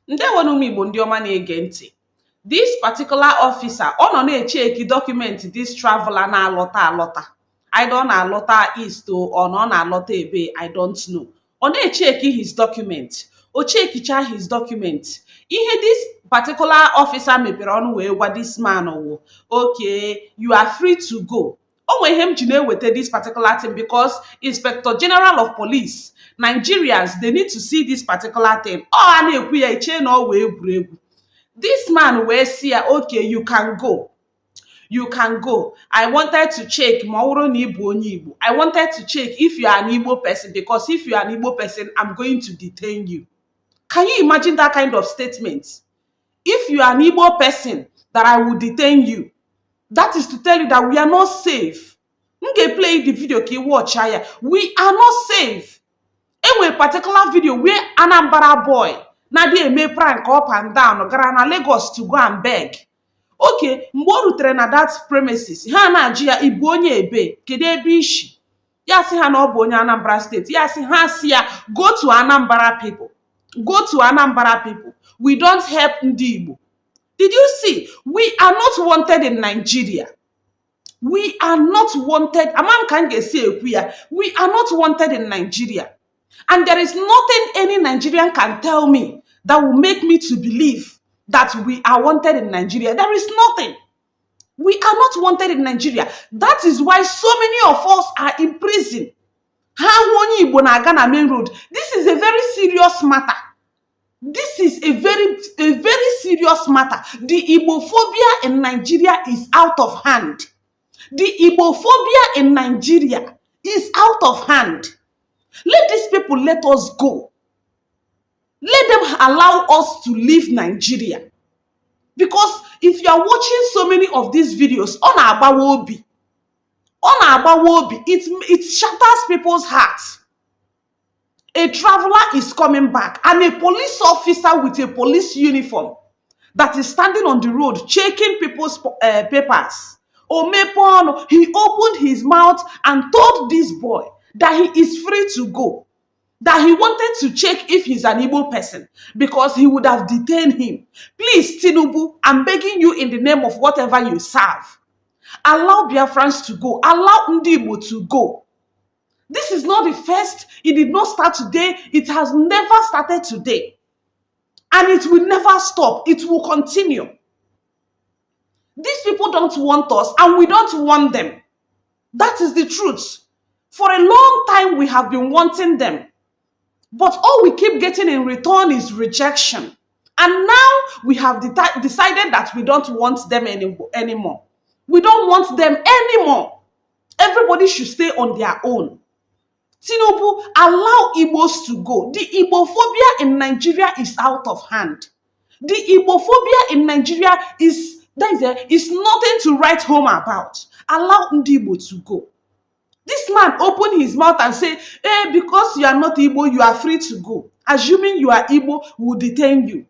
Ndewonu m Igbo ndị ọma na-ege ntị. This particular officer ọ nọ na-echeki document this traveler na-alọta alọta. I don't alọta east or ọ na-alọta ebe I don't know. Ọ na-echeki his document. O chekicha his document. Ihe this particular officer mepere ọnụ wee gwa this man wụ, okay, you are free to go. O nwere ihe m ji na-eweta this particular thing because Inspector General of Police Nigerians, they need to see this particular thing. Oh, a na-ekwu ya iche na ọ wee egwuregwu. This man wee see ya, okay, you can go. You can go. I wanted to check ma ọ bụrụ na ị bụ onye Igbo. I wanted to check if you are an Igbo person because if you are an Igbo person, I'm going to detain you. Can you imagine that kind of statement? If you are an Igbo person, that I will detain you. That is to tell you that we are not safe. I'm going to play the video you watch here. We are not safe. In a particular video where Anambra boy na dey eme prank up and down gara na Lagos to go and beg. Okay, mgbe o rutere na that premises, ha na-ajụ ya ịbụ onye ebe, kedu ebe ishi? Ya sị ha na ọ bụ onye Anambra State. Ya sị ha sị ya, go to Anambra people. Go to Anambra people. We don't help ndị Igbo. Did you see? We are not wanted in Nigeria. We are not wanted. Amam kan ga-esi ekwu ya. We are not wanted in Nigeria. And there is nothing any Nigerian can tell me that will make me to believe that we are wanted in Nigeria. There is nothing. We are not wanted in Nigeria. That is why so many of us are in prison. Main road. This is a very serious matter. This is a very serious matter. The Igbophobia in Nigeria is out of hand. The Igbophobia in Nigeria is out of hand. Let these people let us go. Let them allow us to leave Nigeria. Because if you are watching so many of these videos, it shatters people's hearts. A traveler is coming back and a police officer with a police uniform that is standing on the road checking people's papers. He opened his mouth and told this boy that he is free to go, that he wanted to check if he's an Igbo person because he would have detained him. Please, Tinubu, I'm begging you in the name of whatever you serve, allow Biafrans to go, allow Ndi Igbo to go. This is not the first, it did not start today, it has never started today. And it will never stop, it will continue. These people don't want us and we don't want them. That is the truth. For a long time, we have been wanting them. But all we keep getting in return is rejection. And now we have decided that we don't want them anymore. We don't want them anymore. Everybody should stay on their own. Tinubu, allow Igbos to go. The Igbophobia in Nigeria is out of hand. The Igbophobia in Nigeria is nothing to write home about. Allow Ndi Igbo to go. This man opened his mouth and said, hey, because you are not Igbo, you are free to go. Assuming you are Igbo, we will detain you.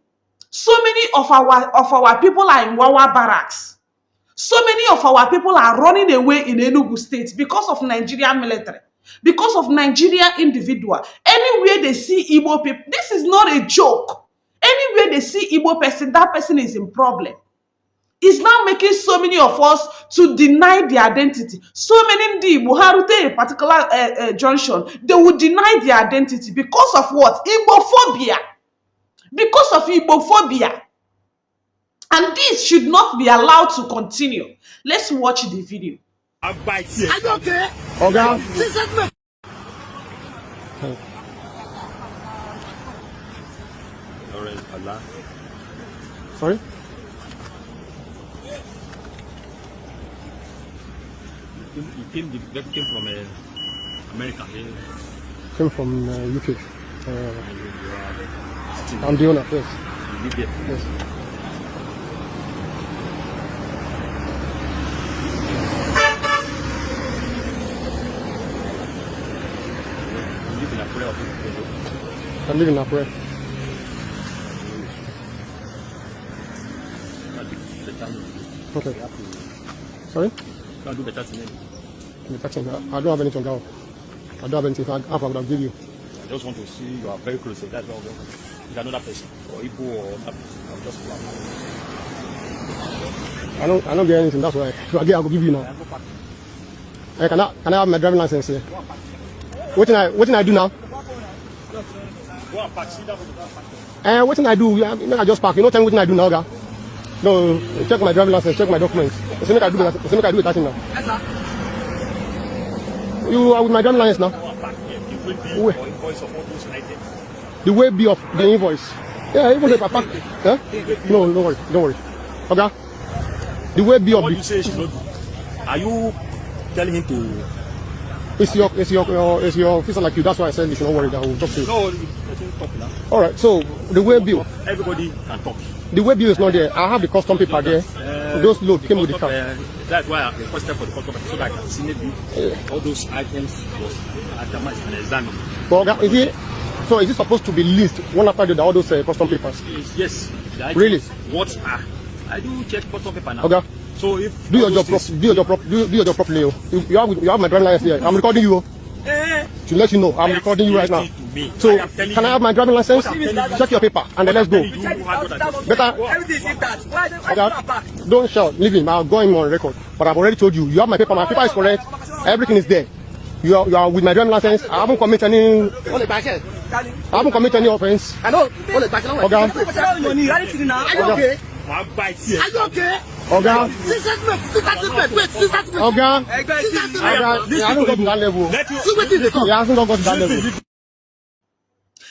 So many of our people are in Wawa barracks. So many of our people are running away in Enugu State because of Nigerian military, because of Nigerian individual. Anywhere they see Igbo people, this is not a joke. Anywhere they see Igbo person, that person is in problem. It's now making so many of us to deny their identity. So many Igbo Harute a particular junction, they will deny their identity because of what? Igbophobia. Because of Igbophobia. And this should not be allowed to continue. Let's watch the video. Are you okay? Okay. Sorry? Came from America. Came from UK. I'm the owner, yes. Yes. I live in Akure. Okay. Sorry? Can do better to me. I don't have anything now. I don't have anything. I would have given you. I just want to see you are very close. That's all. with another person, or Igbo or that person. I'll just pull out. I don't get anything. That's why. So again, I will give you now. Can I have my driving license here? What can I do now? Go and park. See that? What can I do? I just park. You know, tell me what can I do now, guy? No, check my driving license, check my documents. It's make I do that. It's make I do that thing now. Yes, sir. You are with my driving license now. Go and park here. You will be Where? for invoice of all those items. The way be of the invoice. Yeah, even if I park. Huh? No, don't worry, don't worry. Okay. The way be of What the. you say she not do? Are you telling him to? It's your officer like you. That's why I said you should not worry. That I will talk to you. No, let him talk now. All right. So the way bill, Everybody can talk. the way bill is not there. I have the custom paper there. Those load came with the car. That's why I requested for the custom so that I can see maybe all those items was itemized and examined. But is it? So is it supposed to be list one after the other, all those custom papers? Yes. the items, Really? What are? I do check custom paper now. Okay. So if Do your all job those properly. Do your job properly. You have my driving license here. I'm recording you. To let you know, I'm recording you right now. So can I have my driving license? Check your paper and then let's go. Better. Everything is intact. Why Okay. not back? Don't shout. Leave him. I'm going on record. But I've already told you. You have my paper. My paper is correct. Everything is there. You are with my driving license. I haven't committed any offense. I know. Okay. Are you okay? Are you okay? Okay. Wait, Okay. I haven't got to that level. Let you He hasn't got to that level.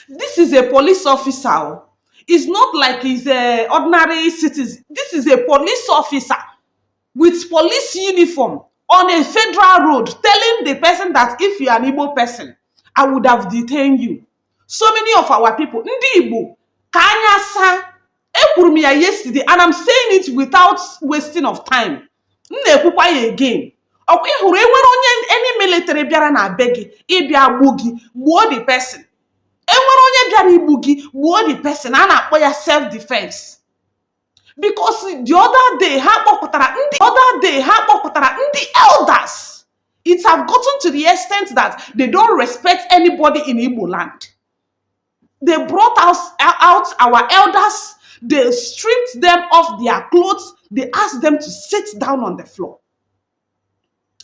This is a police officer. It's not like he's an ordinary citizen. This is a police officer with police uniform on a federal road telling the person that if you are an Igbo person, I would have detained you. So many of our people, Ndi Igbo, Kanyasa, Ekurumia yesterday, and I'm saying it without wasting of time. Nnekukwa again. Okwe hure any military biara na begi, ibia bugi, gbuo the person. Enwere onye biara igbu gị, gbuo the person, a na-akpọ ya self-defense. Because the other day, ha kpọpụtara ndị elders. It have gotten to the extent that they don't respect anybody in Igbo land. They brought out our elders. They stripped them of their clothes. They asked them to sit down on the floor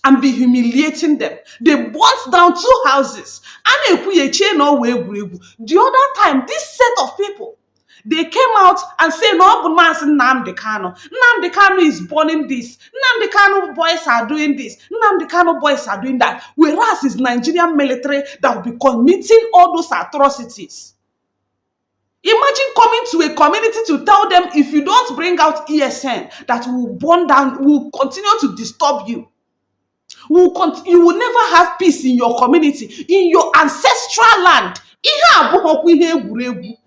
and be humiliating them. They burnt down 2 houses. The other time, this set of people, they came out and said, no, but man, NNAMDI KANU. NNAMDI KANU is burning this. NNAMDI KANU boys are doing this. NNAMDI KANU boys are doing that. Whereas it's Nigerian military that will be committing all those atrocities. Imagine coming to a community to tell them, if you don't bring out ESN, that will burn down, will continue to disturb you. You will never have peace in your community, in your ancestral land. Ihe abụghọkwa ihe egwuregwu.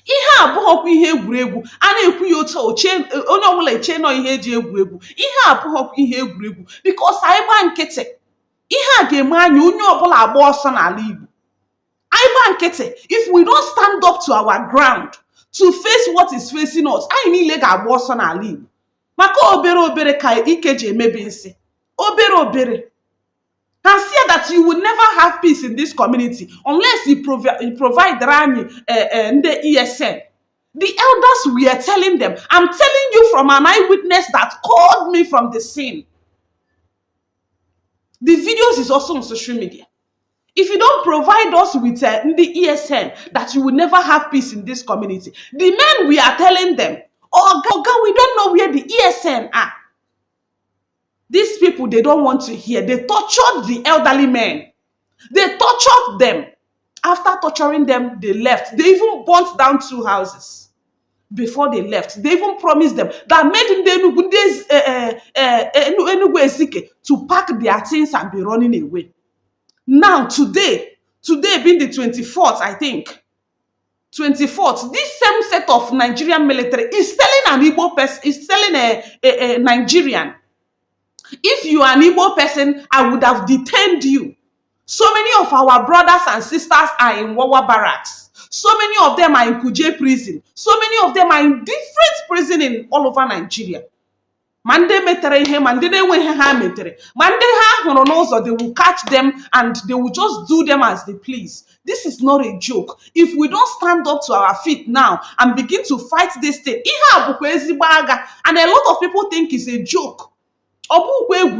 Ihe abụghọkwa ihe egwuregwu. A na-ekwu ya otu onye ọbụla eche nọ ihe eji egwuregwu. Ihe abụghọkwa ihe egwuregwu. Because anyị gba nkịtị, ihe a ga-eme anyị onye ọbụla agba ọsọ n'ala Igbo. Anyị gba nkịtị, if we don't stand up to our ground to face what is facing us, anyị niile ga-agba ọsọ n'ala Igbo. Maka obere ka ike ji emebi nsị. Obere. Can see that you will never have peace in this community unless you provide the ESN. The elders, we are telling them. I'm telling you from an eyewitness that called me from the scene. The videos is also on social media. If you don't provide us with the ESN, that you will never have peace in this community. The men, we are telling them, oh God, we don't know where the ESN are. These people, they don't want to hear. They tortured the elderly men. They tortured them. After torturing them, they left. They even burnt down 2 houses before they left. They even promised them that made them to pack their things and be running away. Now, today being the 24th, I think, 24th, this same set of Nigerian military is telling an Igbo person, is telling a Nigerian, if you are an Igbo person, I would have detained you. So many of our brothers and sisters are in Wawa barracks. So many of them are in Kuje prison. So many of them are in different prisons in all over Nigeria. Mande metere ihe, mande na-enwe ihe ha metere. Mande ha hụrụ n'ụzọ, they will catch them and they will just do them as they please. This is not a joke. If we don't stand up to our feet now and begin to fight this thing, ihe a bụkwa ezigbo agha, and a lot of people think it's a joke. If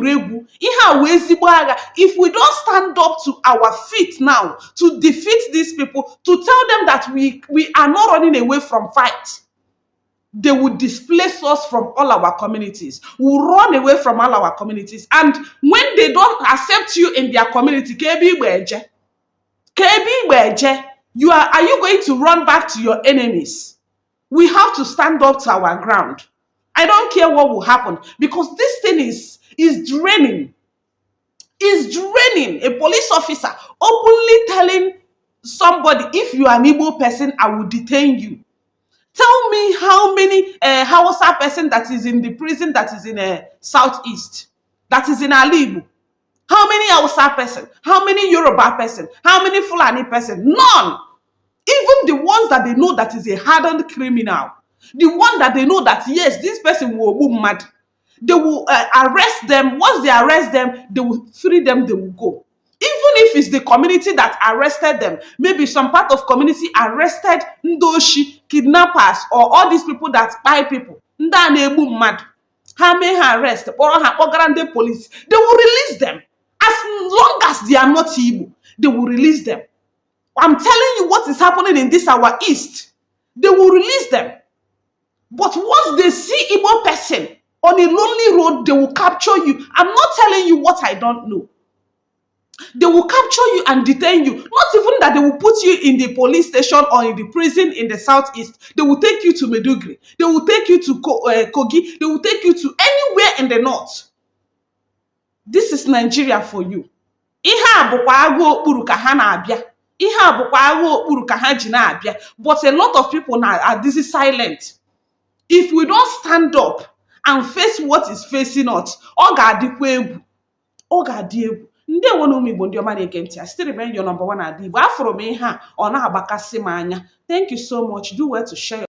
we don't stand up to our feet now to defeat these people, to tell them that we are not running away from fight, they will displace us from all our communities. We'll run away from all our communities. And when they don't accept you in their community, are you going to run back to your enemies? We have to stand up to our ground. I don't care what will happen, because this thing is draining. It's draining. A police officer openly telling somebody, if you are an Igbo person, I will detain you. Tell me how many Hausa person that is in the prison that is in Southeast, that is in Alibu. How many Hausa person? How many Yoruba person? How many Fulani person? None. Even the ones that they know that is a hardened criminal. The one that they know that, yes, this person will be mad. They will arrest them. Once they arrest them, they will free them, they will go. Even if it's the community that arrested them, maybe some part of community arrested Ndoshi, kidnappers, or all these people that spy people. How may arrest or grande police? They will release them. As long as they are not Igbo, they will release them. I'm telling you what is happening in this our East. They will release them. But once they see Igbo person on a lonely road, they will capture you. I'm not telling you what I don't know. They will capture you and detain you. Not even that they will put you in the police station or in the prison in the Southeast. They will take you to Medugri. They will take you to Kogi. They will take you to anywhere in the North. This is Nigeria for you. But a lot of people now are this is silent. If we don't stand up and face what is facing us, Nde wono mi bondi omani egenti. I still remain your number one at Igbo. Afro me ha ona abakasi manya. Thank you so much. Do well to share.